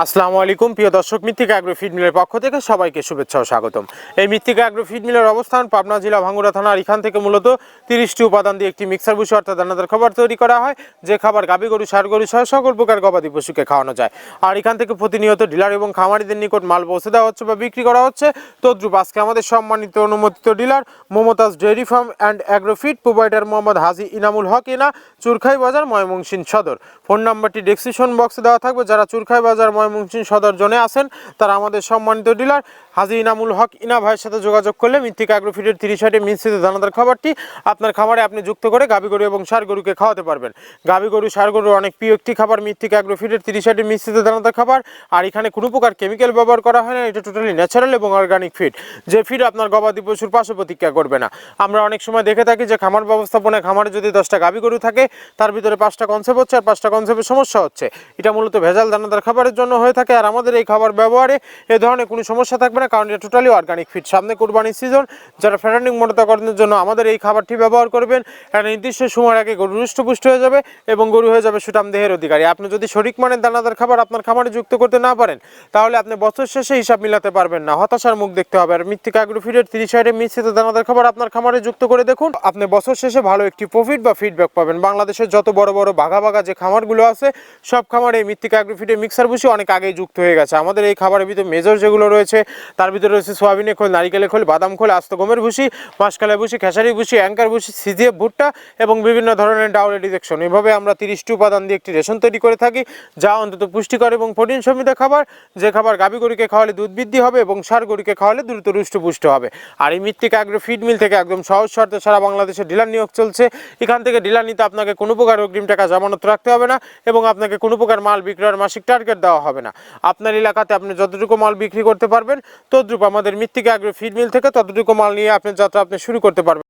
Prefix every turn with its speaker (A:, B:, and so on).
A: আসসালামু আলাইকুম প্রিয় দর্শক, মৃত্তিকা অ্যাগ্রো ফিড মিলের পক্ষ থেকে সবাইকে শুভেচ্ছা ও স্বাগতম। এই মৃত্তিকা অ্যাগ্রো ফিড মিলের অবস্থান পাবনা জেলা ভাঙ্গুড়া থানা। আর এখান থেকে মূলত 30টি উপাদান দিয়ে একটি মিক্সার ভুসি অর্থাৎ দানাদার খাবার তৈরি করা হয়, যে খাবার গাভী গরু ষাঁড় গরু সহ সকল প্রকার গবাদি পশুকে খাওয়ানো যায়। আর এখান থেকে প্রতিনিয়ত ডিলার এবং খামারিদের নিকট মাল পৌঁছে দেওয়া হচ্ছে বা বিক্রি করা হচ্ছে। তদ্রুপ আজকে আমাদের সম্মানিত অনুমোদিত dealer Momtaz dairy farm and agro feed provider Mohammad Haji Inamul Haque ইনা, চুরখাই বাজার, ময়মনসিংহ সদর। ফোন নাম্বারটি ডেসক্রিপশন বক্সে দেওয়া থাকবে। যারা চুরখাই বাজার ময়মনসিংহ সদর জোনে আছেন তারা আমাদের সম্মানিত ডিলার হাজি ইনামুল হক ইনা ভাইয়ের সাথে যোগাযোগ করলে মৃত্তিকা অ্যাগ্রো ফিডের 30 মিশ্রিত দানাদার খাবারটি আপনার খামারে আপনি যুক্ত করে গাভী গরু এবং ষাঁড় গরুকে খাওয়াতে পারবেন। গাভী গরু ষাঁড় গরুর অনেক প্রিয় একটি খাবার মৃত্তিকা অ্যাগ্রো ফিডের 30 মিশ্রিত দানাদার খাবার। আর এখানে কোনো প্রকার কেমিক্যাল ব্যবহার করা হয় না, এটা টোটালি ন্যাচারাল এবং অর্গানিক ফিড, যে ফিড আপনার গবাদি পশুর পার্শ্ব প্রতিক্রিয়া করবে না। আমরা অনেক সময় দেখে থাকি যে খামার ব্যবস্থাপনায় খামারে যদি 10টা গাভী গরু থাকে তার ভিতরে 5টা কনসেপ্ট হচ্ছে আর 5টা কনসেপ্টের সমস্যা হচ্ছে। এটা মূলত ভেজাল দানাদার খাবারের জন্য হয়ে থাকে। আর আমাদের এই খাবার ব্যবহারে এ ধরনের কোনো সমস্যা থাকবে না, কারণ এটা টোটালি অর্গানিক ফিড। সামনে কুরবানির সিজন, যারা ফ্যাটার্নিং মোটাতাকরণের জন্য আমাদের এই খাবারটি ব্যবহার করবেন, একটা নির্দিষ্ট সময়ের আগে গরু হৃষ্টপুষ্ট হয়ে যাবে এবং গরু হয়ে যাবে সুঠাম দেহের অধিকারী। আপনি যদি সঠিক মানের দানাদার খাবার আপনার খামারে যুক্ত করতে না পারেন তাহলে আপনি বছর শেষে হিসাব মিলাতে পারবেন না, হতাশার মুখ দেখতে হবে। আর মৃত্তিকা অ্যাগ্রো ফিডের 30 মিশ্রিত দানাদার খাবার আপনার খামারে যুক্ত করে দেখুন, আপনি বছর শেষে ভালো একটি প্রফিট বা ফিডব্যাক পাবেন। বাংলাদেশের যত বড় বড় ভাগা ভাগা যে খামারগুলো আছে সব খামারে এই মৃত্তিকা অ্যাগ্রো ফিডের মিক্সার ভুসি অনেক আগেই যুক্ত হয়ে গেছে। আমাদের এই খাবারের ভিতরে মেজর যেগুলো রয়েছে তার ভিতরে রয়েছে সোয়াবিনের খোল, নারিকেলের খোল, বাদাম খোল, আস্ত গমের ভুসি, মাসকালাই ভুসি, খেসারি ভুসি, অ্যাঙ্কার ভুসি, সিজিএফ ভুট্টা এবং বিভিন্ন ধরনের ডাউলের ডিজেকশন। এভাবে আমরা 30টি উপাদান দিয়ে একটি রেশন তৈরি করে থাকি, যা অন্তত পুষ্টিকর এবং প্রোটিন সমৃদ্ধ খাবার, যে খাবার গাভী গরুকে খাওয়ালে দুধ বৃদ্ধি হবে এবং ষাঁড় গরুকে খাওয়ালে দ্রুত হৃষ্টপুষ্ট হবে। আর এই মৃত্তিকা অ্যাগ্রো ফিড মিল থেকে একদম সহজ শর্তে সারা বাংলাদেশে ডিলার নিয়োগ চলছে। এখান থেকে ডিলার নিতে আপনাকে কোনো প্রকার অগ্রিম টাকা জামানত রাখতে হবে না এবং আপনাকে কোনো প্রকার মাল বিক্রয়ের মাসিক টার্গেট দেওয়া হবে না। আপনার এলাকাতে আপনি যতটুকু মাল বিক্রি করতে পারবেন তদ্রুপ আমাদের মৃত্তিকা অ্যাগ্রো ফিড মিল থেকে ততটুকু মাল নিয়ে আপনার যাত্রা আপনি শুরু করতে পারবেন।